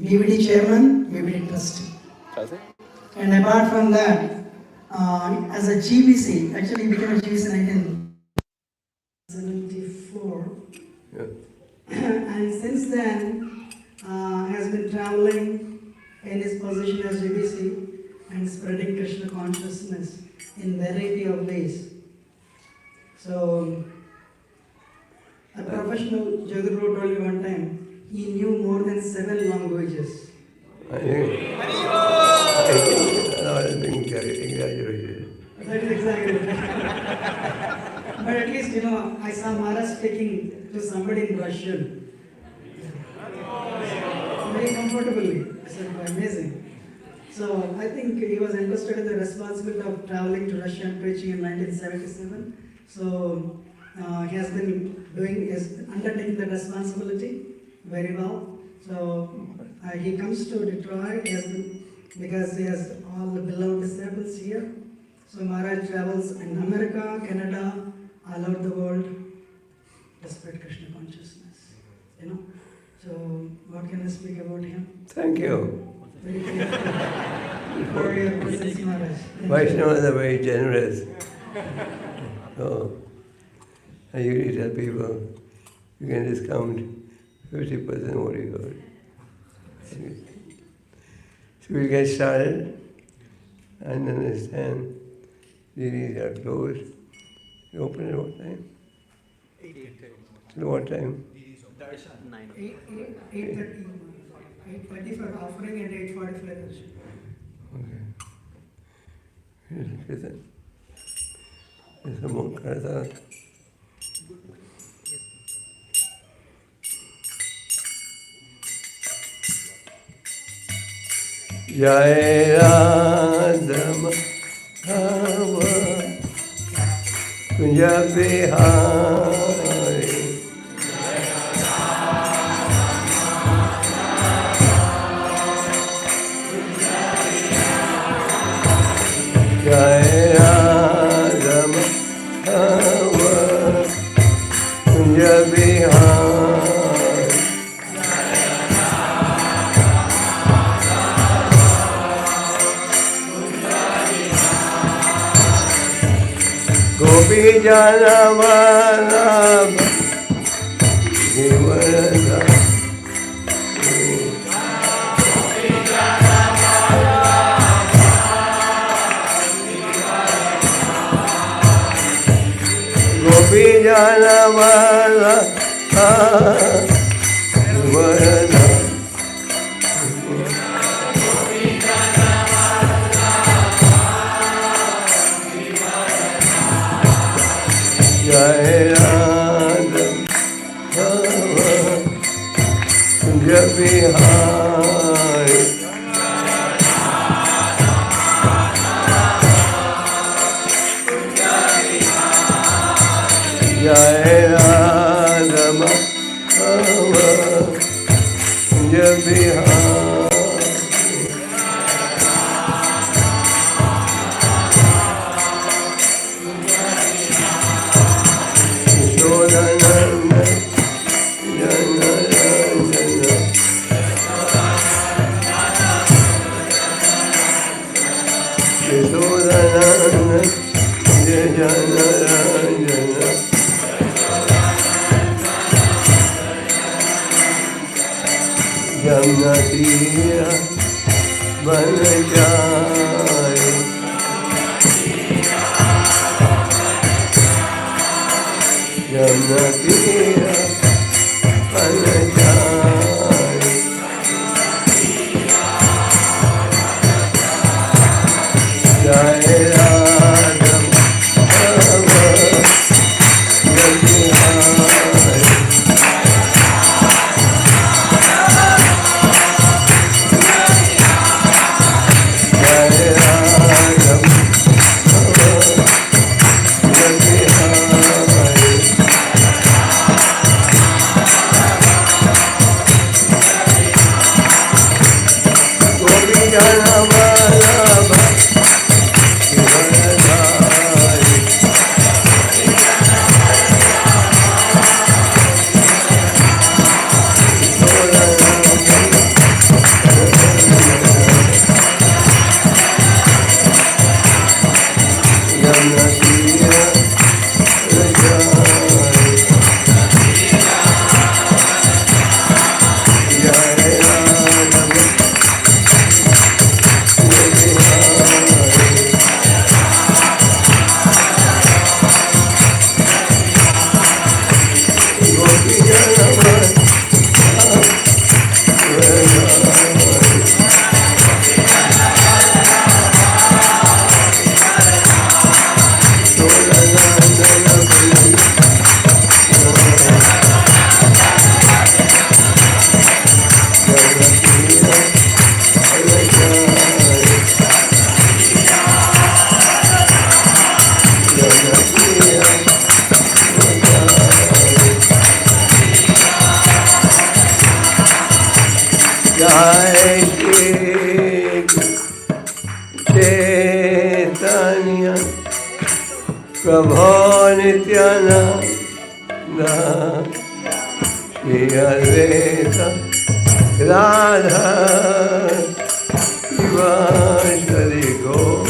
BBD chairman, BBD trustee. And apart from that, as a GBC, actually became a GBC in 1974. Yeah. And since then, has been traveling in his position as GBC and spreading Krishna consciousness in variety of ways. So, a professional Jaguru told me one time, he knew more than 7 languages. I think exaggerated. That is exactly right. But at least, I saw Maharaj speaking to somebody in Russian. Very comfortably. So amazing. So I think he was interested in the responsibility of traveling to Russia and preaching in 1977. So he has been undertaking the responsibility very well. So he comes to Detroit because he has all the beloved disciples here. So Maharaj travels in America, Canada, all over the world to spread Krishna consciousness. So what can I speak about him? Thank you. Very grateful for your presence, Maharaj. Vaishnavas are very generous. So I usually tell people you can discount 50% what you got. So we'll get started and understand these are closed. You open at what time? 8:30. Till what time? 8:30. 8:30 for offering and 8:45 darshan. Okay. Listen. There's some more karata. Jai Radha Madhava Kunja Bihari Jai Radha Madhava Kunja Bihari Gopi Jana Vallabha Jivarada Gopi Jana Vallabha Jivarada Jai Radha Madhava Kunja Bihari Jai Radha Madhava Kunja Bihari Jamnatira Banajari Jamnatira Banajari Jai Radha Madhava Jai Shri Chaitanya Prabhu Nityananda Shri Advaita Radha Shivashari Gaur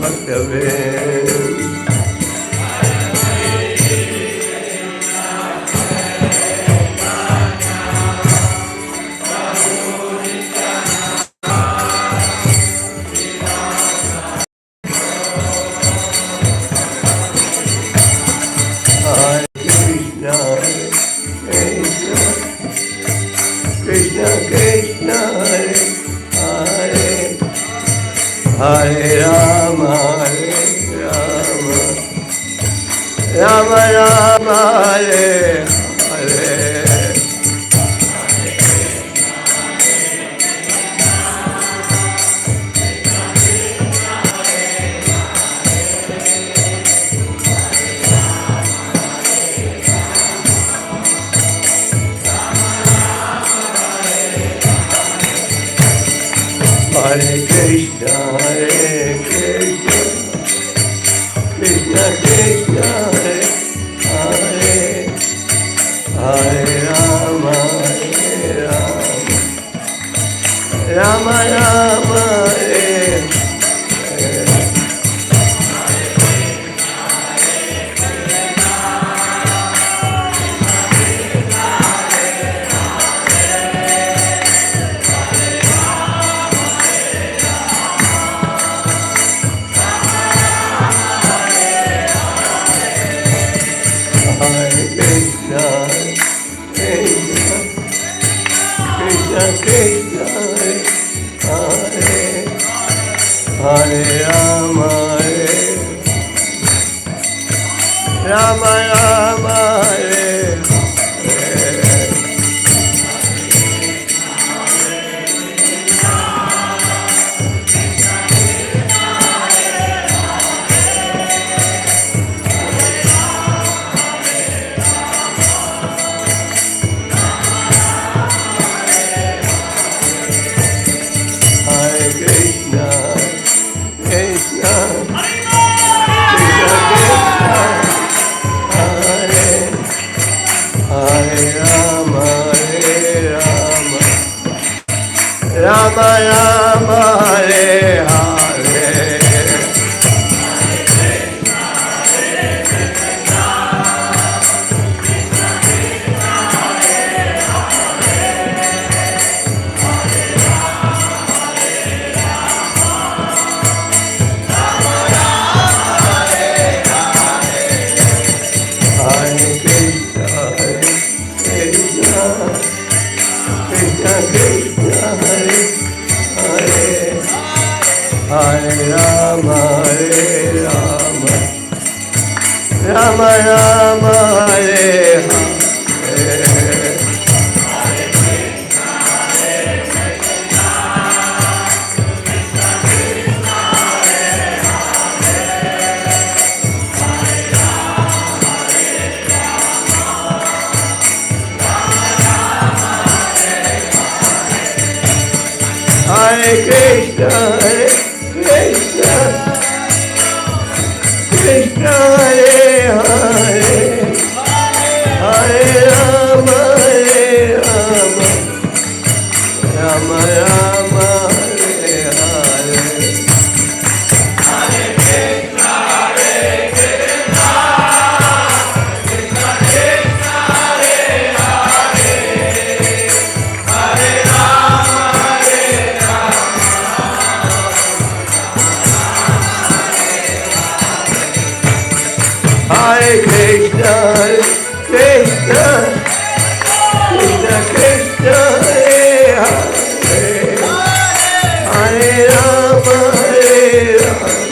Bhaktaven Krishna Krishna Hare Hare Rama Rama Rama Hare Hare Hare Krishna, Krishna Krishna, Hare Hare Rama, Rama Rama, Hare Krishna, Hare Rama, Rama Rama, Hare Rama Rama, Hare Hare Hare Rama, Rama Rama, Hare Hare Hare Krishna, Krishna, Krishna, Hare Hare, Hare Rama, Rama Rama, Hare Hare. Hare Krishna, Krishna, Krishna Krishna, Hare Hare, Hare Rama, Hare Krishna, Krishna, Krishna Krishna, Hare Hare, Hare Rama, Rama Rama, Hare. Hare Krishna, Krishna, Krishna Krishna, Hare Hare, Hare Rama, Hare Rama,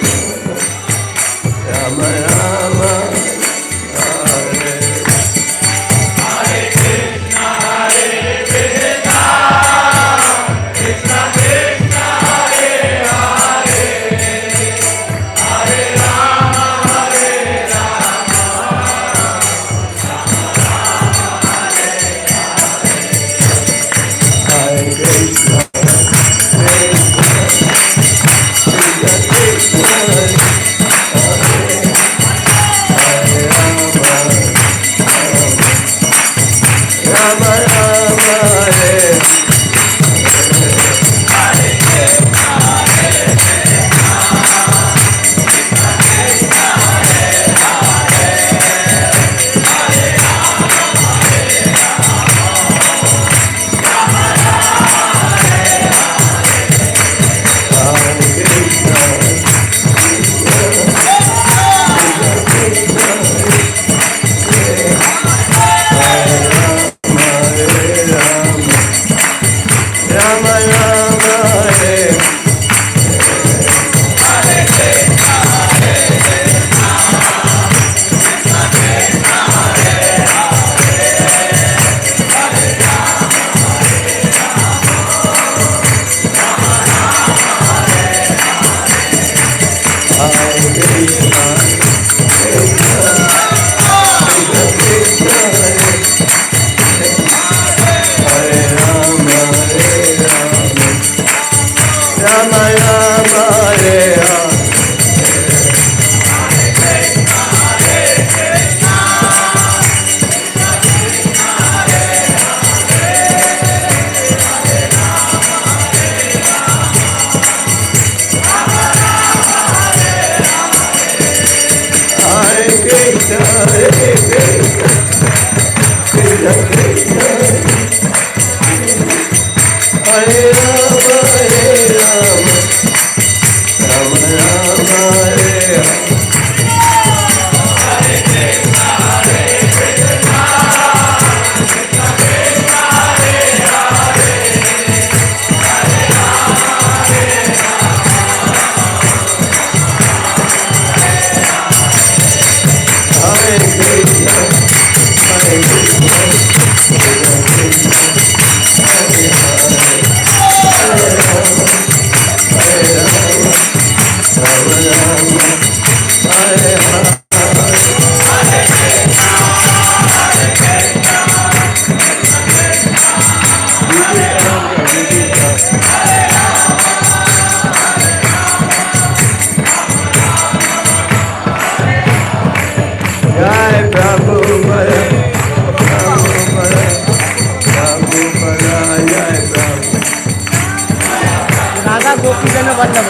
Radha Gopi Jan Vallabh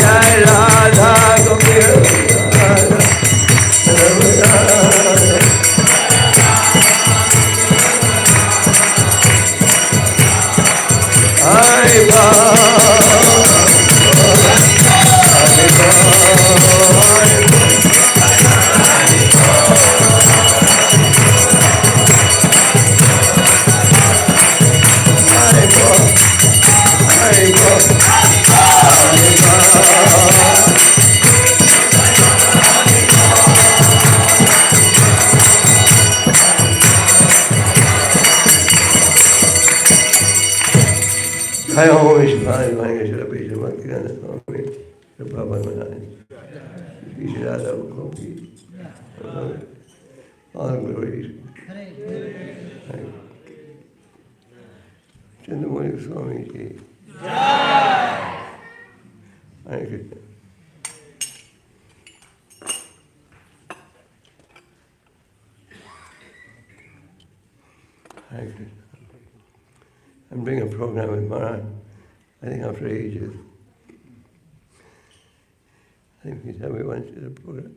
Jai Radha Gopi I always find my Srila Goswami, the Baba Maharaja. Śrīla all glories. Chandamani Swami ji. Hare Krishna. Hare Krishna. I'm doing a program with Maharaj, I think after ages. I think he said we want to do the program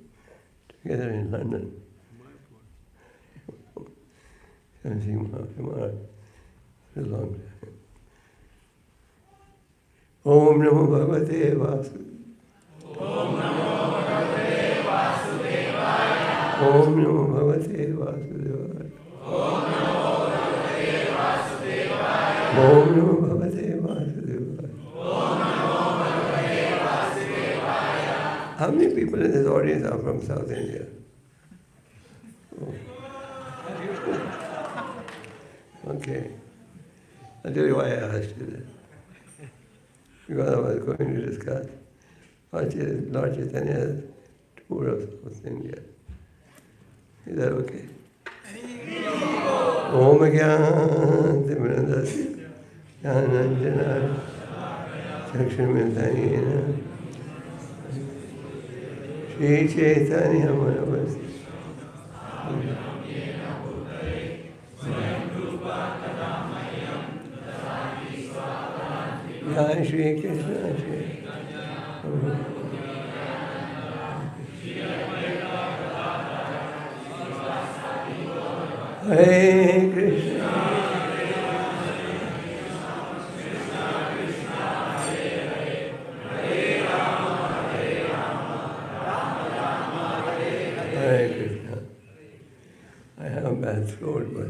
together in London. I'm seeing Maharaj for a long time. Om Namo Bhagavate Vasudevaya. Om Namo Bhagavate Vasudevaya. Om Namo Bhagavate Vasudevaya. Om Namo Bhagavate Vasudevaya. Om Namo Bhagavate Vasudevaya. Om Namo Bhagavate Vasudevaya. How many people in this audience are from South India? Oh. Okay. I'll tell you why I asked you that. Because I was going to discuss Lord Chaitanya's tour of South India. Is that okay? Om 𝐾𝐢𝐬𝐭𝐫𝐚𝐜𝐿 Jnananjana Chakshurmiltanena Shri Chaitanya Manavasi Jai Shri Krishna Shri Hare Krishna Hare Krishna. I have a bad throat, but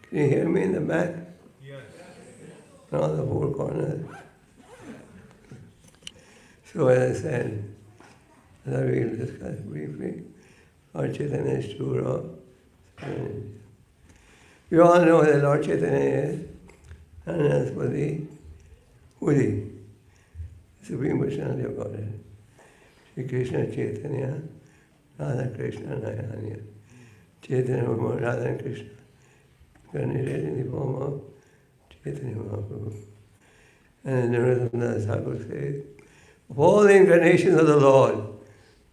can you hear me in the back? Yes. All the four corners. So as I said, as I will discuss briefly, Lord Chaitanya's tour of South India. We all know that Lord Chaitanya is Anandaspati Udi, Supreme Personality of Godhead. Shri Krishna Chaitanya, Radha Krishna Nayanya. Chaitanya Radha and Krishna incarnated in the form of Chaitanya Mahaprabhu. And Narottam Thakur says, of all the incarnations of the Lord,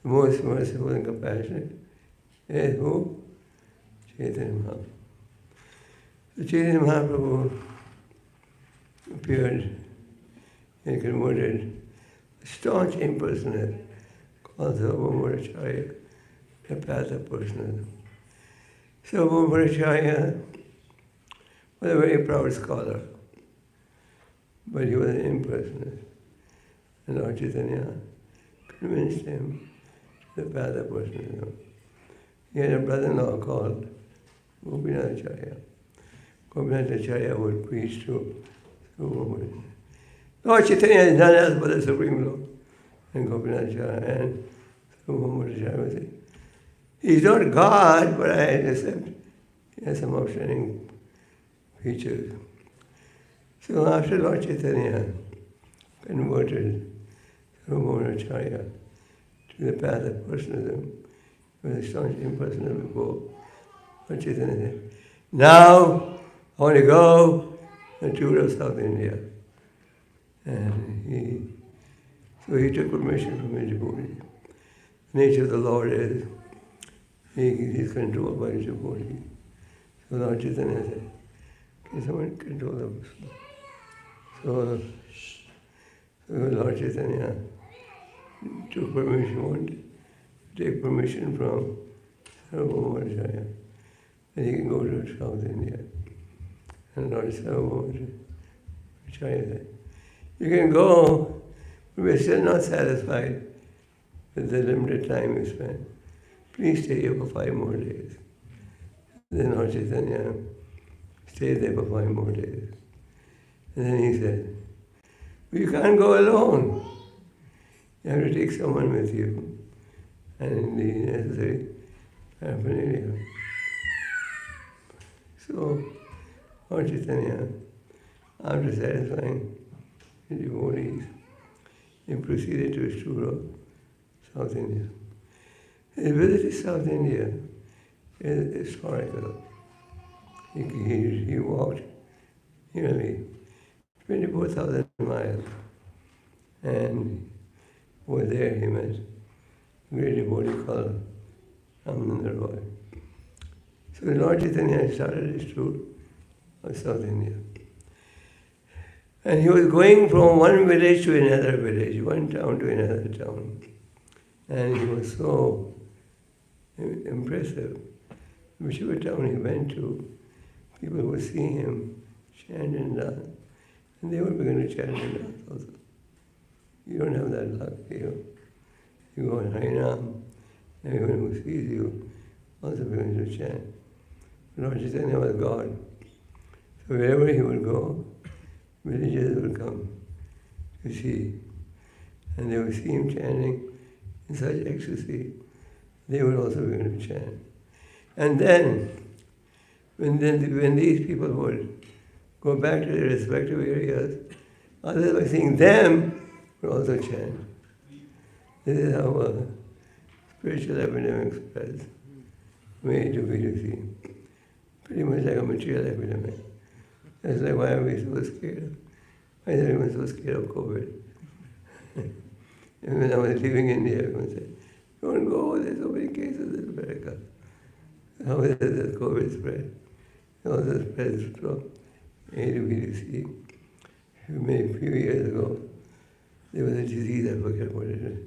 the most merciful and compassionate is who? Chaitanya Mahaprabhu. So Chaitanya Mahaprabhu appeared and converted a staunch impersonate called the Vamuracharya, the path of personalism. So Maharaja was a very proud scholar, but he was an impersonalist. And Lord Chaitanya convinced him to the path of personalism. He had a brother-in-law called Gopinathacharya. Gopinathacharya would preach to Maharaja. Lord Chaitanya is none else but the Supreme Lord. And Gopinathacharya and Maharaja would say, he's not God, but I accept he has some outstanding features. So after Lord Chaitanya converted Maharaja to the path of personalism, he was staunch impersonal before, Lord Chaitanya said, now I want to go on a tour of South India. And so he took permission from his devotee. The nature of the Lord is he is controlled by his devotee. So Lord Chaitanya said, can someone control the person? So Lord Chaitanya took permission, wanted to take permission from Maharaja that he can go to South India. And Lord Maharaja said, you can go, but we're still not satisfied with the limited time you spend. Please stay here for 5 more days. Then Lord Chaitanya stayed there for 5 more days. And then he said, well, you can't go alone. You have to take someone with you. And the necessary paraphernalia. So Lord Chaitanya, after satisfying the devotees, he proceeded to his tour of South India. His visit to South India is historical. He walked nearly 24,000 miles, and over there he met a great devotee called Ramananda Roy. So Lord Chaitanya started his tour of South India. And he was going from one village to another village, one town to another town. And he was so impressive. Whichever town he went to, people would see him chant and dance. And they would begin to chant and dance also. You don't have that luck here. You go in Harinam, everyone who sees you also begins to chant. Lord Chaitanya was God. So wherever he would go, villagers would come to see. And they would see him chanting in such ecstasy, they would also begin to chant. And then, when these people would go back to their respective areas, others by seeing them would also chant. This is how a spiritual epidemic spreads, way to be to see. Pretty much like a material epidemic. That's like, why are we so scared? Why is everyone so scared of COVID? And when I was leaving India, everyone said, don't go, there's so many cases in America. How does the COVID spread? It also spreads from A to B to C. A few years ago, there was a disease, I forget what it is.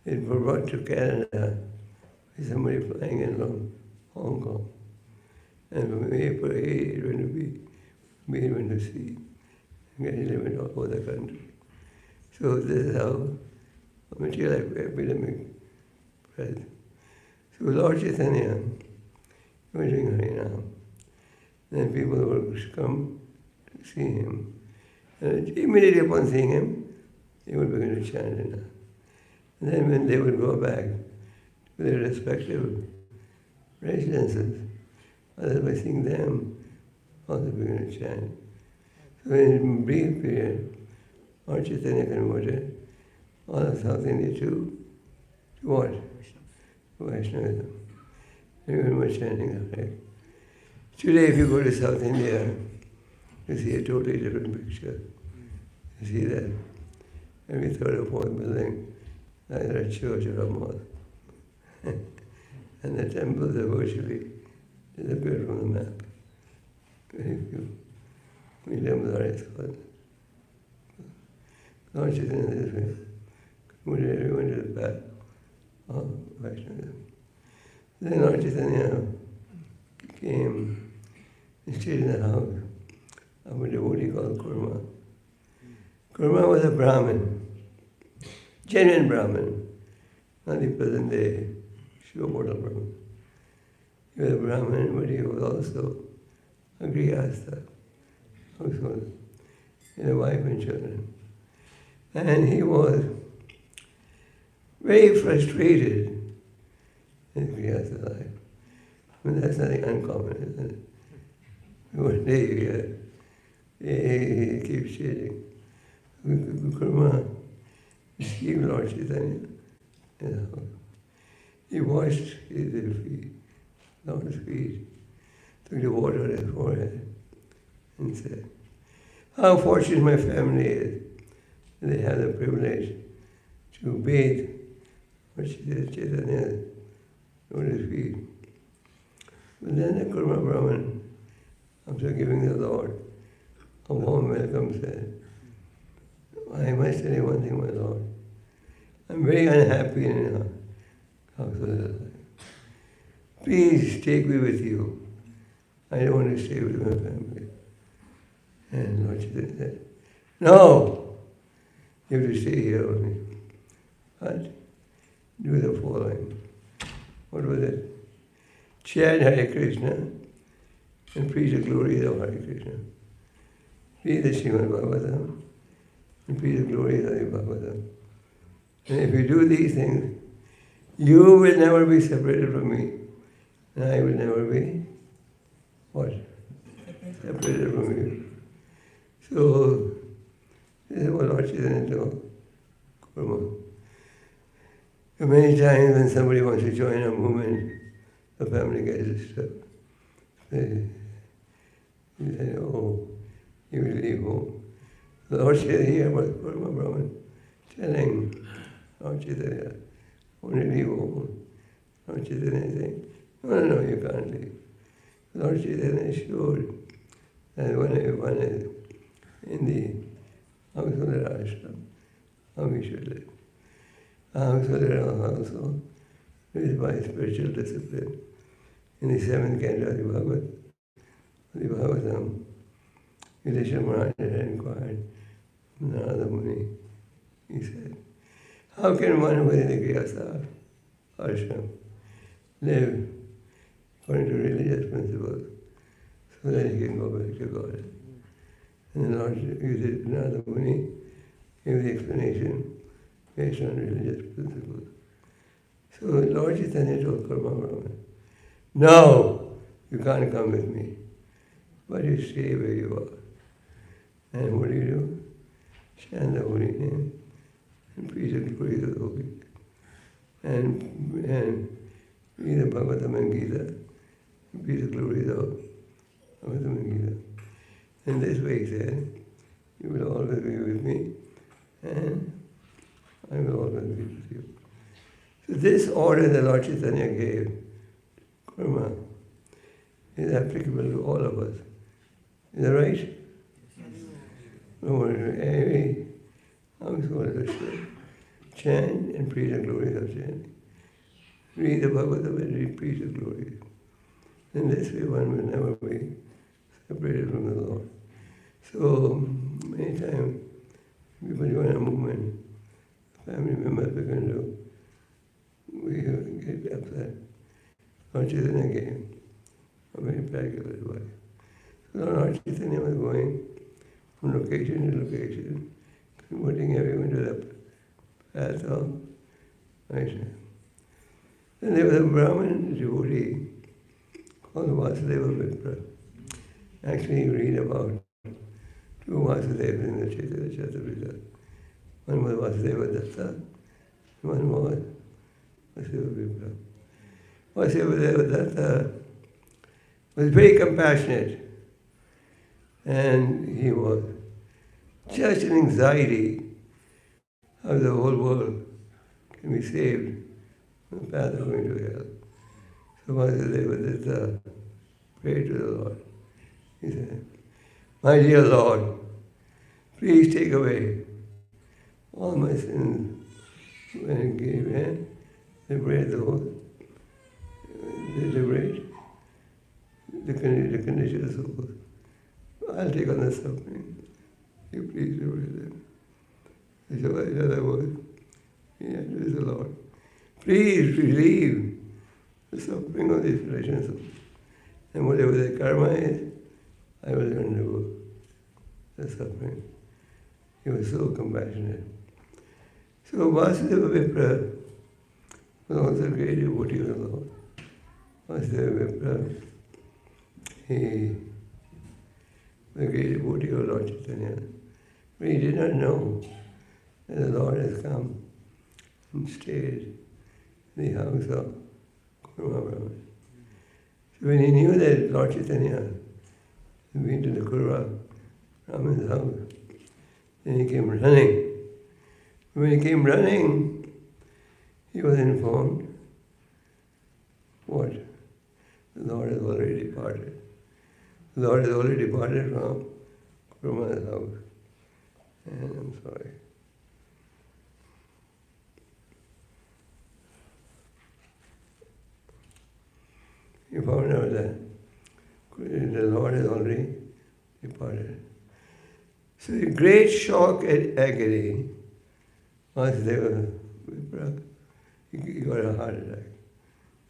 It was brought to Canada by somebody flying in from Hong Kong. And from A for A, it went to B, B went to C. And it went all over the country. So this is how a material epidemic spreads. So Lord Chaitanya was doing Harinam. Then people would come to see him. And immediately upon seeing him, they would begin to chant Harinam. And then when they would go back to their respective residences, others by seeing them also begin to chant. So in a brief period, Lord Chaitanya converted all of South India to what? To Vaishnavism. Everyone was chanting that way. Today, if you go to South India, you see a totally different picture. You see that every third or fourth building, either a church or a mosque. And the temples have virtually disappeared from the map. Very few. We temples are escorted. Lord Chaitanya this way converted everyone to the path of Vaishnavism. Then Lord Chaitanya came and stayed in the house of a devotee called Kurma. Kurma was a Brahmin, genuine Brahmin, not the present day show model Brahmin. He was a Brahmin, but he was also a Grihastha, householder. He had a wife and children. And he was very frustrated in his Grihastha life. I mean, that's nothing uncommon, isn't it? One day he keeps changing. Kurma received Lord Chaitanya in the house. He washed his feet, Lord's feet, took the water on his forehead, and said, "How fortunate my family is that they have the privilege to bathe Lord Chaitanya on his feet." But then the Kurma Brahman, after giving the Lord a warm welcome, said, "I must tell you one thing, my Lord. I'm very unhappy in our household. Please take me with you. I don't want to stay with my family." And Lord Chaitanya said, "No, you have to stay here with me. But do the following." What was it? Chant Hare Krishna and preach the glories of Hare Krishna. Read the Srimad Bhagavatam and preach the glories of the Bhagavatam. And if you do these things, you will never be separated from me. And I will never be, what? Separated from you. So, this is what Lord Chaitanya told Kurma. Many times when somebody wants to join a movement, the family gets disturbed. They say, "Oh, you will leave home." The Lord said here was Kurma Brahman telling Lord Chaitanya, "Only leave home." Lord Chaitanya saying, No, you can't leave." Lord Chaitanya showed that when everyone is in the householder ashram, how we should live. A householder also is by spiritual discipline. In the 7th canto of the Bhagavatam, Yudhishthira Maharaja had inquired from Narada Muni. He said, "How can one who is in the Grihastha ashram live according to religious principles so that he can go back to God?" And the Lord Narada Muni gave the explanation based on religious principles. So Lord Chaitanya told Kurma Brahman, "No, you can't come with me, but you stay where you are." And what do? Chant the holy name and preach the glories of the holy. And read the Bhagavatam and Gita, and preach the glories of Bhagavatam and Gita. In this way, he said, "You will always be with me, and I will always be with you." So this order the Lord Chaitanya gave Kurma is applicable to all of us. Is that right? No, every householder should chant and preach the glories of chanting. Read the Bhagavatam and preach the glories. In this way one will never be separated from the Lord. So many times people join a movement, family members begin to we get upset. Lord Chaitanya gave a very practical advice. So Lord Chaitanya was going from location to location, converting everyone to the path of Vaishnava. Then there was a Brahmin devotee called Vasudeva Vipra. Actually, you read about two Vasudevas in the Chaitanya Charitamrita. One was Vasudeva Datta, one was Vasudeva Vipra. Vasudeva Datta was very compassionate, and he was just an anxiety how the whole world can be saved from the path of going to hell. So Vasudeva Datta prayed to the Lord. He said, "My dear Lord, please take away all my sins." When he gave liberate those, liberate the conditioned souls. I'll take on the suffering. You please live with them. So in other words, he addressed the Lord. Please relieve the suffering of these relationships. And whatever the karma is, I will undergo the suffering. He was so compassionate. So Vasudeva Vipra was also a great devotee of the Lord. Vasudeva Vipra, he was a great devotee of Lord Chaitanya. But he did not know that the Lord has come and stayed in the house of Kurma Brahman. So when he knew that Lord Chaitanya had been to the Kurma Brahman's house, then he came running. When he came running, he was informed what? The Lord has already departed. The Lord has already departed from Kurma's house. And I'm sorry. He found out that the Lord has already departed. So the great shock and agony was there. He got a heart attack.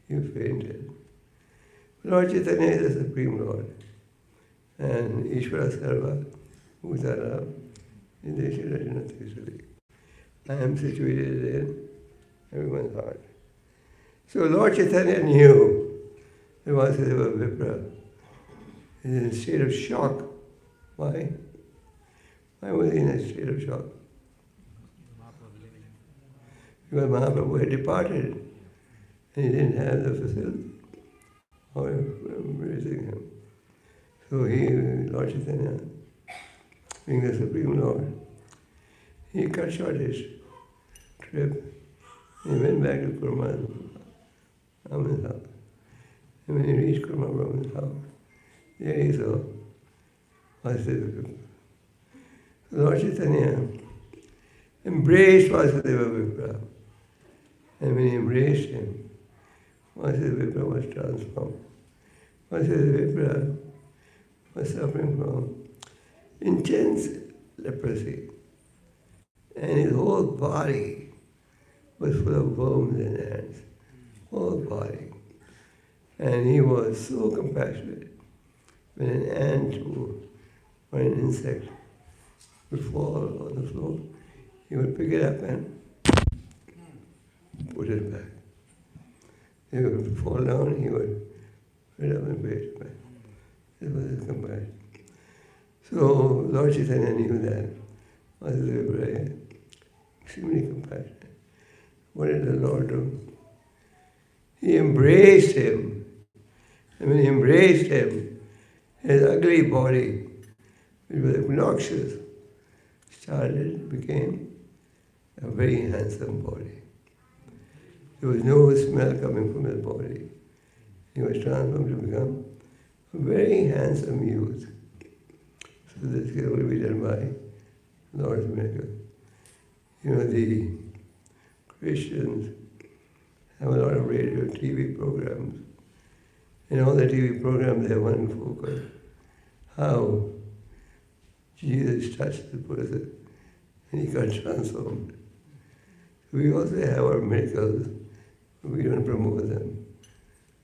He fainted. Lord Chaitanya is the Supreme Lord. And Ishvara Sarva Bhutara Nidesha Rajana Tisali. I am situated in everyone's heart. So Lord Chaitanya knew that Vasudeva Vipra is in a state of shock. Why? Why was he in a state of shock? Because Mahaprabhu had departed and he didn't have the facility of embracing him. So he, Lord Chaitanya, being the Supreme Lord, he cut short his trip. He went back to Kurma Brahman's house. And when he reached Kurma Brahman's house, there he saw Vasudeva Vipra. So Lord Chaitanya embraced Vasudeva Vipra. And when he embraced him, Vasudeva Vipra was transformed. Vasudeva Vipra was suffering from intense leprosy. And his whole body was full of worms and ants. Whole body. And he was so compassionate. When an ant or an insect would fall on the floor, he would pick it up and put it back. He would fall down, he would put it up and put it back. This was his compassion. So Lord Chaitanya knew that. Vasudeva Vipra, extremely compassionate. What did the Lord do? He embraced him. And when he embraced him, his ugly body, which was obnoxious, became a very handsome body. There was no smell coming from his body. He was transformed to become a very handsome youth. So this can only be done by Lord's miracle. You know, the Christians have a lot of radio, TV programs. In all the TV programs, they have one focus. How Jesus touched the person and he got transformed. We also have our miracles, but we don't promote them.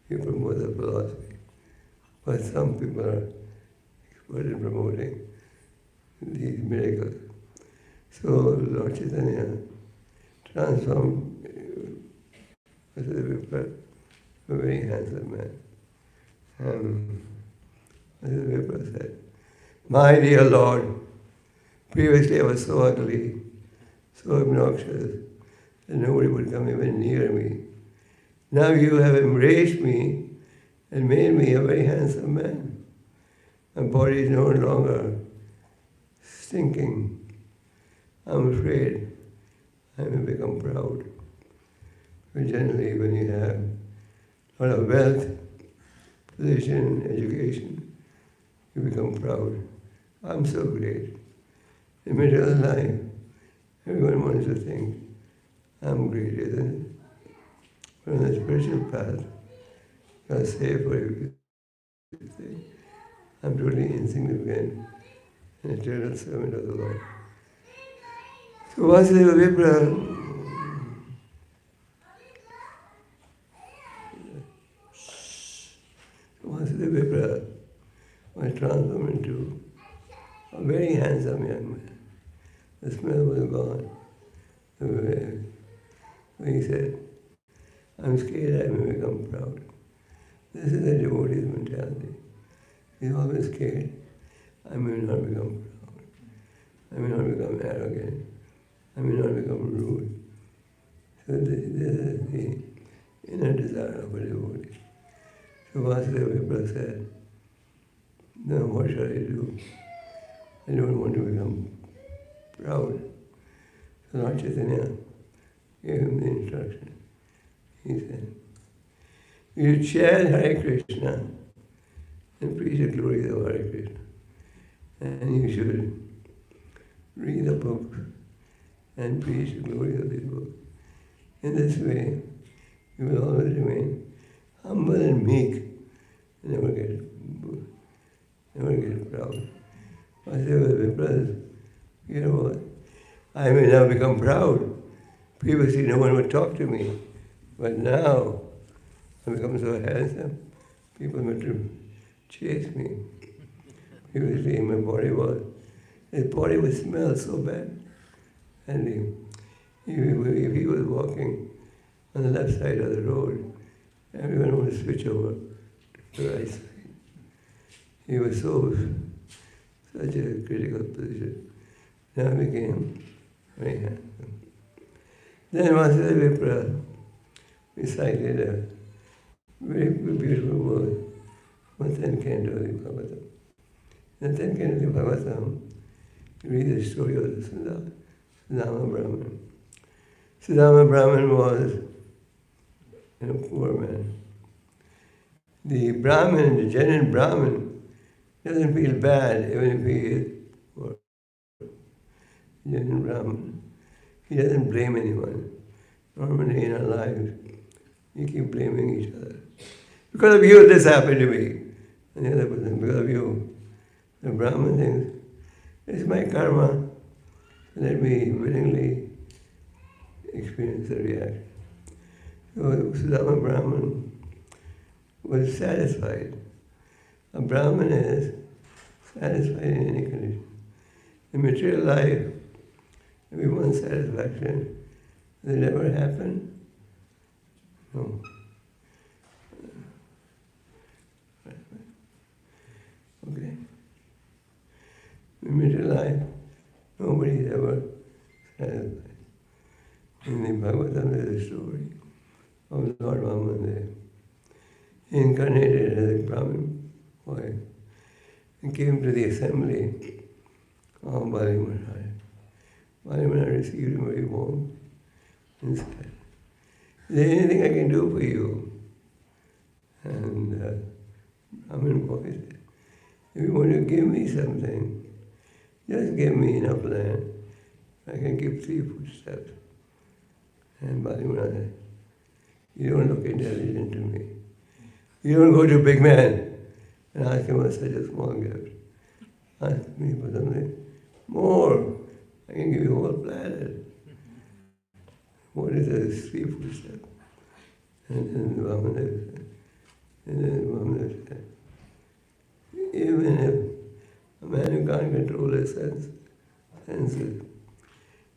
We promote the philosophy. But some people are expert in promoting these miracles. So Lord Chaitanya transformed Vasudeva Vipra, a very handsome man. Vasudeva Vipra said, "My dear Lord, previously I was so ugly, so obnoxious, that nobody would come even near me. Now you have embraced me and made me a very handsome man. My body is no longer stinking. I'm afraid I may become proud. But generally, when you have a lot of wealth, position, education, you become proud. I'm so great. In the middle of life, everyone wants to think, I'm great, isn't it? But on the spiritual path, God save for you. say, I'm totally insignificant, an eternal servant of the Lord. So Vasudeva Vipra was transformed into a very handsome young man. The smell was gone. He said, I'm scared I may become proud. This is a devotee's mentality. He's always scared I may not become proud. I may not become arrogant. I may not become rude. So this is the inner desire of a devotee. So Vasudeva Vipra said, no, what shall I do? I don't want to become proud. So Lord Chaitanya gave him the instruction. He said, you chant Hare Krishna and preach the glory of Hare Krishna. And you should read a book and preach the glory of this book. In this way, you will always remain humble and meek and never get proud. Vasudeva Vipra, you know what? I may now become proud. Previously no one would talk to me, but now I become so handsome, people want to chase me. Previously his body would smell so bad. And if he was walking on the left side of the road, everyone would switch over to the right side. He was such a critical position. Now became very handsome. Then Vasudeva Vipra recited a very beautiful word from 10th canto of the Bhagavatam. In the 10th canto of the Bhagavatam, you read the story of the Sudama Brahman. Sudama Brahman was a poor man. The Brahmin, the genuine Brahmin, doesn't feel bad even if he is poor. Genuine Brahmin, he doesn't blame anyone. Normally in our lives, we keep blaming each other. Because of you, this happened to me. And the other person, because of you. The Brahmin thinks, it's my karma. Let me willingly experience the reaction. So Sudama Brahman was satisfied. A Brahmin is satisfied in any condition. In material life, if we want satisfaction, does it ever happen? No. Okay. In material life, nobody is ever satisfied. In the Bhagavatam, there is a story of Lord Vamandev. He incarnated as a Brahmin boy and came to the assembly of Bali Maharaja. Bali Maharaja received him very warm and said, is there anything I can do for you? And Brahmin boy said, if you want to give me something, just give me enough land. I can keep 3 footsteps. And Bali Maharaja said, you don't look intelligent to me. You don't go to a big man and ask him for such a small gift. Ask me for something more. I can give you a whole planet. What is a 3 footstep? And then Vamandev said, even if a man who can't control his senses,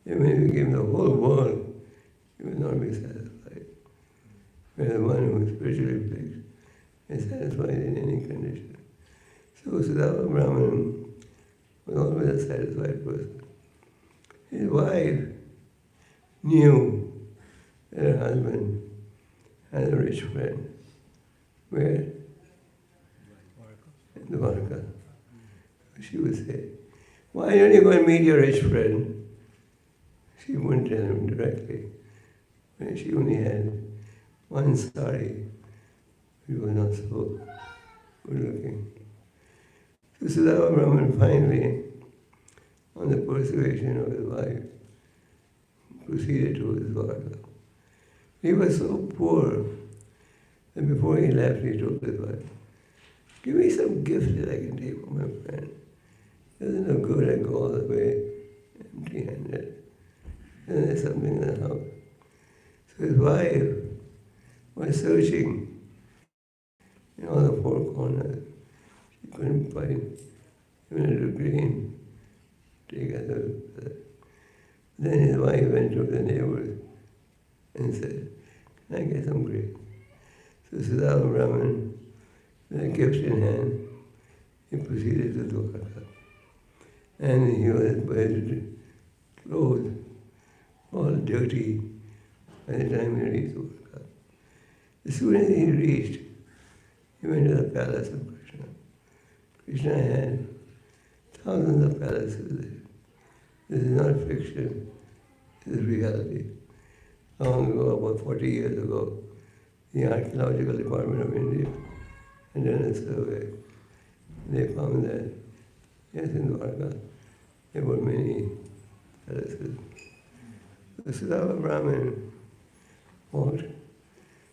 even if you give him the whole world, he will not be satisfied. Where the one who is spiritually pleased is satisfied in any condition. So Sudama Brahman was always a satisfied person. His wife knew that her husband had a rich friend. Where? In Dwarka. She would say, why don't you go and meet your rich friend? She wouldn't tell him directly. She only had one sari. He was not so good looking. So Sudama Brahman finally, on the persuasion of his wife, proceeded to his Dwarka. He was so poor that before he left, he told his wife, give me some gift that I can take from my friend. It isn't no good I go all the way empty-handed. And there's something in the house. So his wife was searching in all the four corners. She couldn't find even a little grain to take out of it. Then his wife went to the neighbors and said, can I get some grain? So Srila Brahman, with a gift in hand, he proceeded to Dwarka. And he was by his clothes, all dirty, by the time he reached Dwarka. As soon as he reached, he went to the palace of Krishna. Krishna had thousands of palaces there. This is not fiction, this is reality. Long ago, about 40 years ago, the Archaeological Department of India had done a survey. They found that, yes, in Dwarka, there were many palaces. The Srila Brahman walked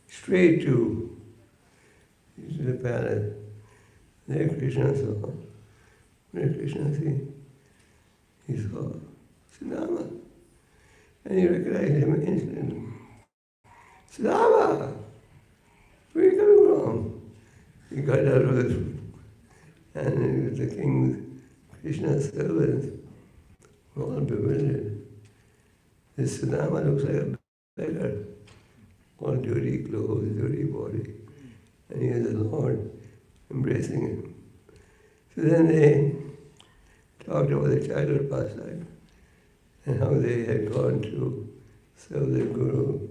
straight to the palace. There Krishna saw. What did Krishna see? He saw Sudama. And he recognized him instantly. Sudama! Where are you coming from? He got out of his, and it was the king's Krishna's servants were all bewildered. This Sudama looks like a beggar, all dirty clothes, dirty body, and he is the Lord embracing him. So then they talked about the childhood pastime and how they had gone to serve the Guru.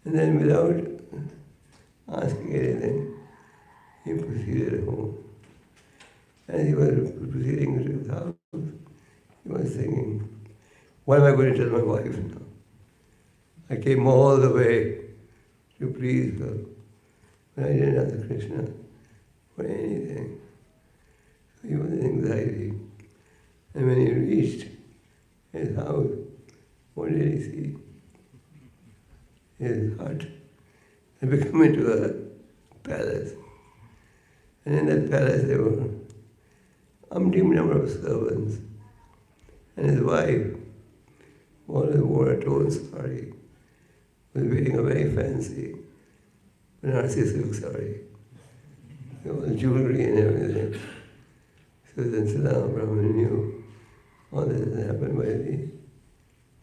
And then without asking anything, he proceeded home. As he was proceeding to his house, he was thinking, what am I going to tell my wife now? I came all the way to please her, but I didn't ask Krishna for anything. So he was in anxiety. And when he reached his house, what did he see? His hut had become into a palace. And in that palace there were umpteen number of servants. And his wife always wore a torn sari, was wearing a very fancy Banarsi silk sari. There was jewelry and everything. So then Srila Brahman knew all this had happened by the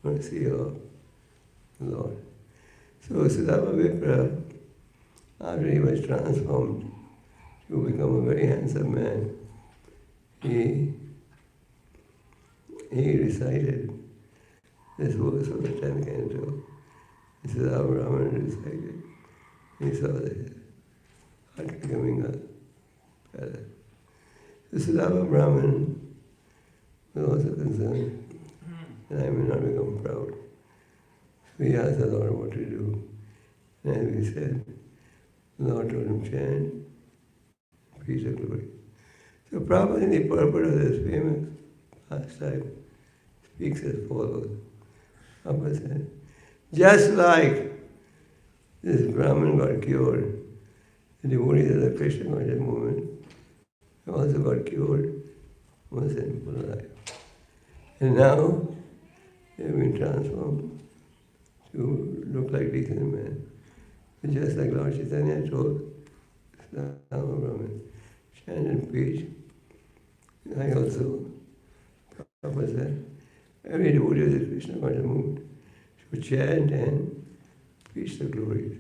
mercy of the Lord. So Srila Vipra, after he was transformed to become a very handsome man, he recited this verse of the 10th canto. Srila Brahman recited. He saw the heart becoming a palace. The Srila Brahman was also concerned that I may not become proud. So he asked the Lord what to do. And as we said, the Lord told him, chant, preach the glory. So Prabhupada, in the purport of this famous pastime, speaks as follows. Prabhupada said, just like this Brahman got cured, the devotees of the Krishna conscious movement also got cured from a sinful life. And now they have been transformed to look like decent men. Just like Lord Chaitanya told Srila Brahman, chant and preach. I also, Prabhupada said, every devotee of the Krishna conscious movement should chant and preach the glories.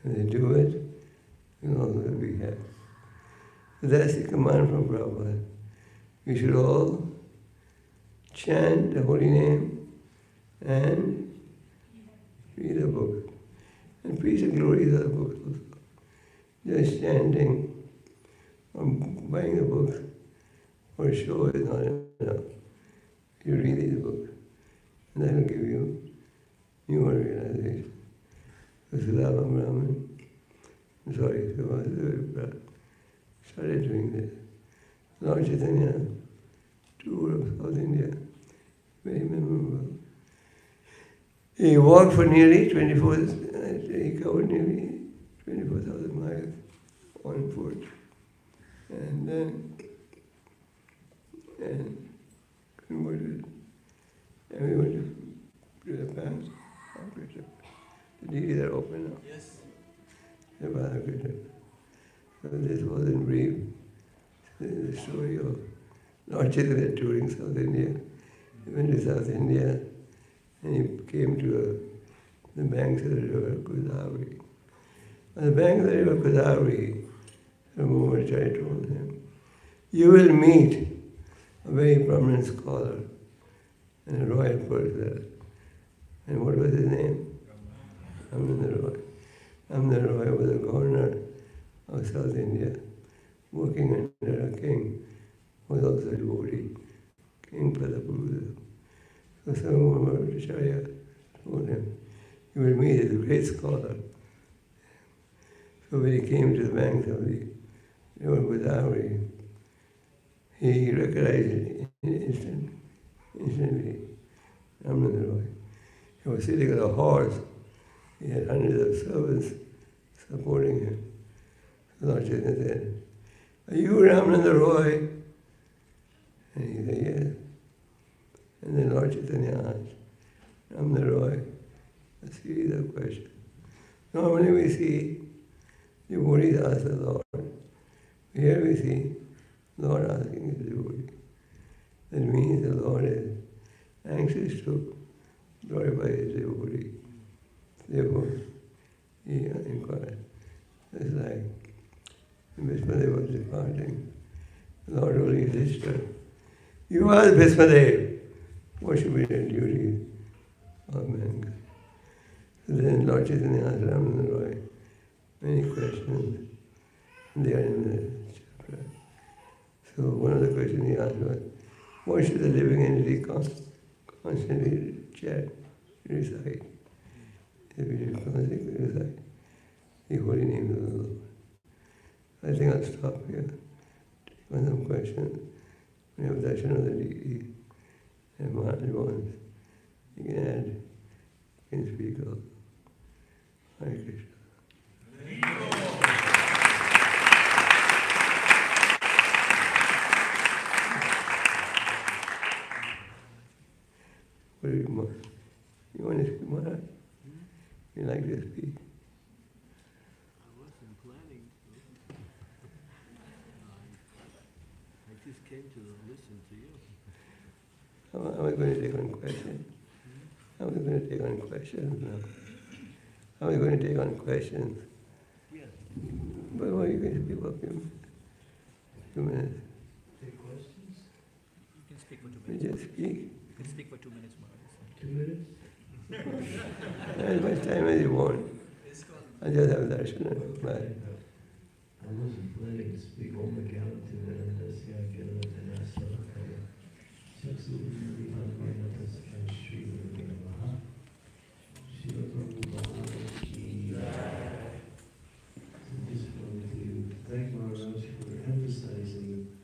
And they do it, and all will be happy. So that's the command from Prabhupada. We should all chant the holy name and read the book. And preach the glories of the books also. Just chanting or buying the books for show is not enough. You read these books, and that will give you newer realization. So Srila Brahman, started doing this. Lord Chaitanya, tour of South India, very memorable. He walked for nearly 24, he covered nearly 24,000 miles on foot. and then converted everyone to the path of Krishna. The deities are open now. Yes. The path of Krishna. So this was in brief the story of Lord Chaitanya touring South India. He went to South India and he came to the banks of the river Goswāmī. On the banks of the river Goswāmī, the Maharaja told him, you will meet a very prominent scholar and a royal person. And what was his name? Ramnanda Roy. Ramnanda Roy was the governor of South India, working under a king who was also a devotee, King Pradapurva. So Maharaja told him, you will meet a great scholar. So when he came to the banks of the river Goswāmī, he recognized instantly Ramnanda Roy. He was sitting on a horse. He had hundreds of servants supporting him. So Lord Chaitanya said, are you Ramnanda Roy? And he said, yes. And then Lord Chaitanya asked Ramnanda Roy a series of questions. Normally we see devotees ask the Lord. Here we see Lord asking his devotee. That means the Lord is anxious to glorify his devotee. Therefore, he inquired. It's like Bhismadev was departing. The Lord told his sister, you ask Bhismadev, what should be the duty of mankind? So then Lord Chaitanya asked Ramnanda Roy many questions, and they are in the chapter. So one of the questions he asked was, what should the living entity constantly chant, recite? If we should constantly recite the holy name of the Lord. I think I'll stop here. Take on some questions. We have darshan of the deity and Maharaja wants. You can add, you can speak of Hare Krishna. What do you want? You want to speak, Maharaj? You like to speak? I wasn't planning to. I just came to listen to you. How am I going to take on questions? How am I going to take on questions now? How are we going to take on questions? Yeah. But what are you going to speak for a few minutes? Take questions? You can speak for 2 We minutes. just speak. You can speak for 2 minutes, Maharaj. 2 minutes? As much time as you want. I just have darshan and bye. I wasn't planning to speak Om Gopal Just wanted to thank Maharaj for emphasizing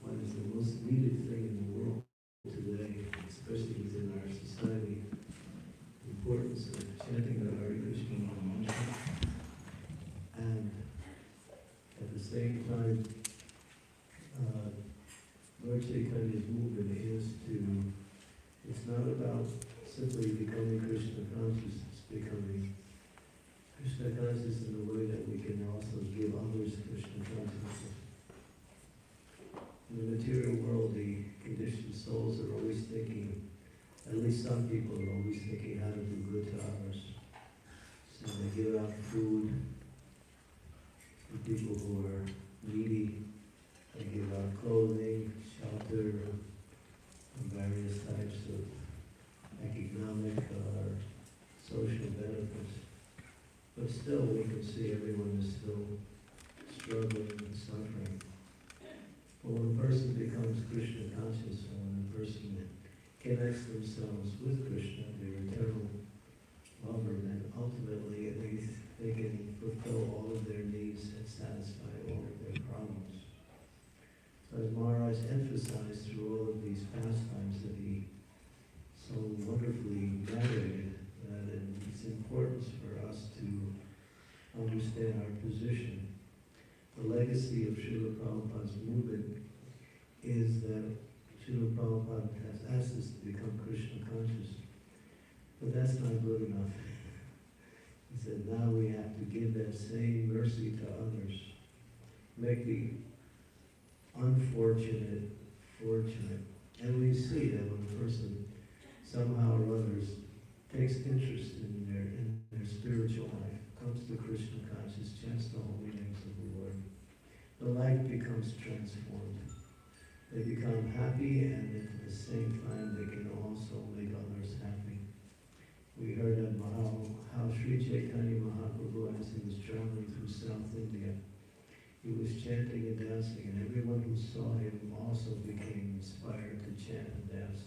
what is the most needed thing in the world today, especially within our society, the importance of chanting the Hare Krishna mantra, and at the same time, Lord Chaitanya's movement is to, it's not about simply becoming Krishna conscious, it's becoming Krishna conscious in a way that we can also give others Krishna consciousness. In the material world, the conditioned souls are always thinking, at least some people are always thinking how to do good to others. So they give out food to people who are needy. They give out clothing, shelter, and various types of economic or social benefits. But still, we can see everyone is still struggling and suffering. But when a person becomes Krishna conscious, or when a person connects themselves with Krishna, their eternal lover, then ultimately they can fulfill all of their needs and satisfy all of their problems. So as Maharaj emphasized through all of these pastimes that he so wonderfully narrated, that it's important for us to understand our position. the legacy of Srila Prabhupada's movement is that Srila Prabhupada has asked us to become Krishna conscious. But that's not good enough. He said, now we have to give that same mercy to others. Make the unfortunate fortunate. And we see that when a person somehow or others takes interest in their spiritual life, comes to Krishna conscious, chants the holy names of the Lord, the life becomes transformed. They become happy, and at the same time they can also make others happy. We heard of how Sri Chaitanya Mahaprabhu, as he was traveling through South India, he was chanting and dancing, and everyone who saw him also became inspired to chant and dance.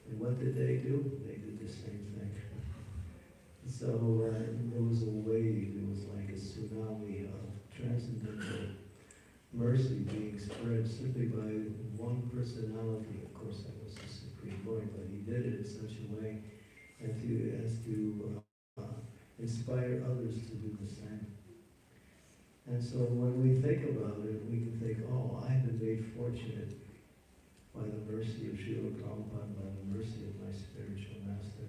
And what did they do? They did the same thing. So there was a wave, it was like a tsunami of transcendental mercy being spread simply by one personality. Of course, that was the Supreme Lord, but he did it in such a way as to inspire others to do the same. And so when we think about it, we can think, oh, I've been made fortunate by the mercy of Srila Prabhupada, by the mercy of my spiritual master.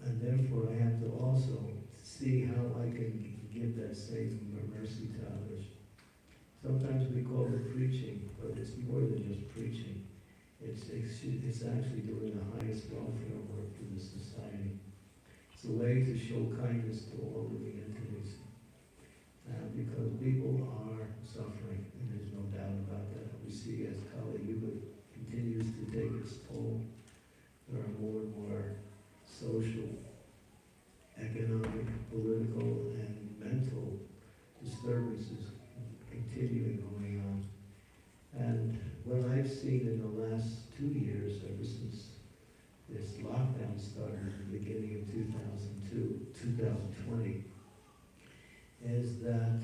And therefore I have to also see how I can give that same mercy to others. Sometimes we call it preaching, but it's more than just preaching. It's actually doing the highest welfare work for the society. It's a way to show kindness to all living entities. Because people are suffering, and there's no doubt about that. We see as Kali Yuga continues to take its toll, there are more and more social, economic, political, and mental disturbances continuing going on. And what I've seen in the last 2 years, ever since this lockdown started at the beginning of 2020, is that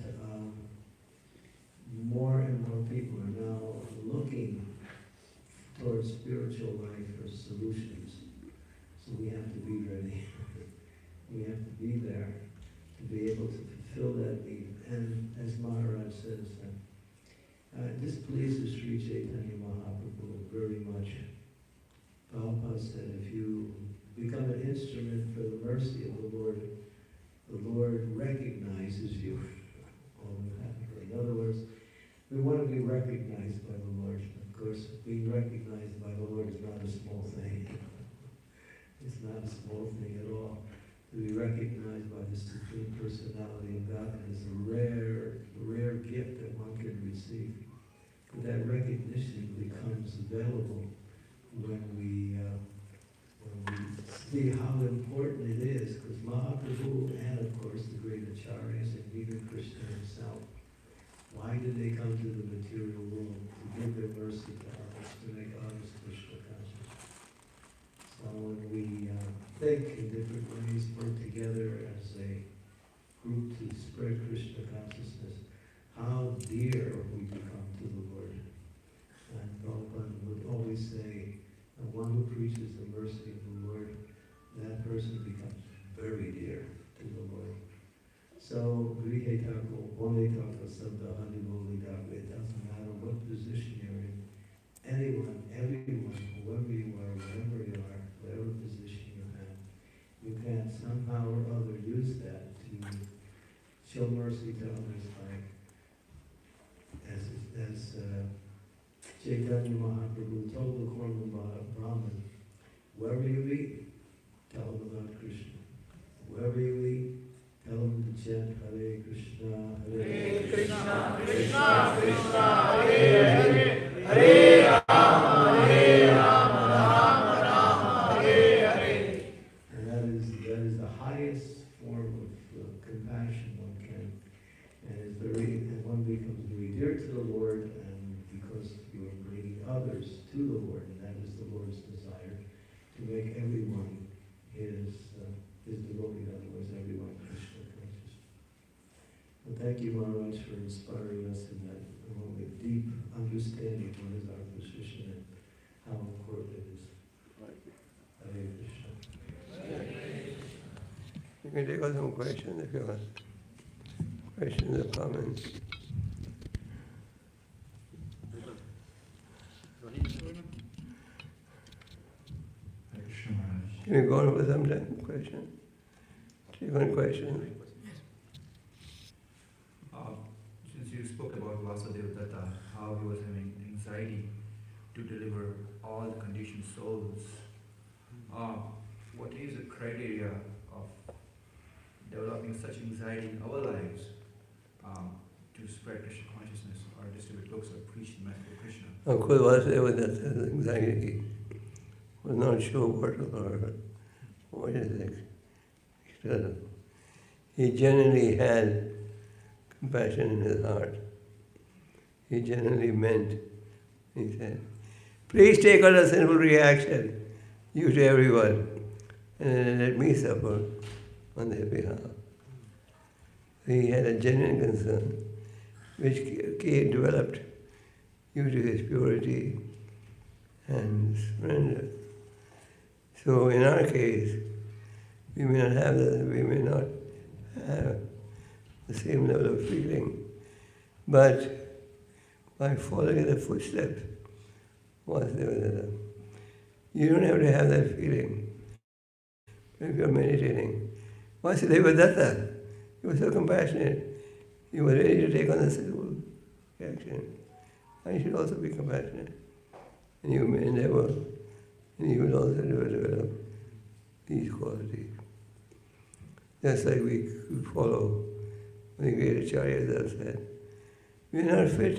more and more people are now looking towards spiritual life for solutions. So we have to be ready. We have to be there to be able to fulfill that need. And as Maharaja says, this pleases Sri Chaitanya Mahaprabhu very much. Prabhupada said, if you become an instrument for the mercy of the Lord recognizes you. In other words, we want to be recognized by the Lord. Of course, being recognized by the Lord is not a small thing. It's not a small thing at all. To be recognized by the Supreme Personality of God is a rare gift that one can receive. But that recognition becomes available when we see how important it is, because Mahaprabhu and of course the great acharyas and even Krishna himself, why did they come to the material world? To give their mercy to others, to make others Krishna conscious. So when we think in different ways, work together as a group to spread Krishna consciousness, how dear we become to the Lord. And Gopal would always say, one who preaches the mercy of the Lord, that person becomes very dear to the Lord. So, 𝐾𝐤𝐬𝐭𝐫𝐚𝐜𝐭, it doesn't matter what position you're in. Anyone, everyone, whoever you are, wherever you are, whatever position you have, you can somehow or other use that to show mercy to others, like as Chaitanya Mahaprabhu told the Korma Brahmin, wherever you meet, tell them about Krishna. Wherever you meet, tell them to chant Hare Krishna, Hare Krishna, Krishna Krishna, Hare Hare, Hare Rama, Hare Rama, Rama Rama, Hare Hare. And that is the highest form of compassion one can. And one becomes very dear to the Lord, and because you are bringing others to the Lord, and that is the Lord's desire, to make everyone his devotee, in other words, everyone Krishna conscious. Well, thank you, Maharaj, for inspiring us in that with deep understanding of what is our position and how important it is. Hare Krishna. You can take on some questions if you want. Questions or comments. Can we go on with some time question? Take one question. Since you spoke about Vasudeva Datta, how he was having anxiety to deliver all the conditioned souls, what is the criteria of developing such anxiety in our lives to spread Krishna consciousness or distribute books or preach the message of Krishna? Of course, Vasudeva Datta's anxiety was not showboating or what is it? External. He genuinely had compassion in his heart. He genuinely meant, he said, please take on a sinful reaction, you to everyone, and let me suffer on their behalf. He had a genuine concern, which he developed due to his purity and surrender. So in our case, we may not have the same level of feeling, but by following the footsteps, you don't have to have that feeling if you're meditating. Vasudeva Datta, he was so compassionate, he was ready to take on the sinful action. I should also be compassionate, and you may endeavor, and you will also develop these qualities. Just like we follow the great Acharya said, we are not fit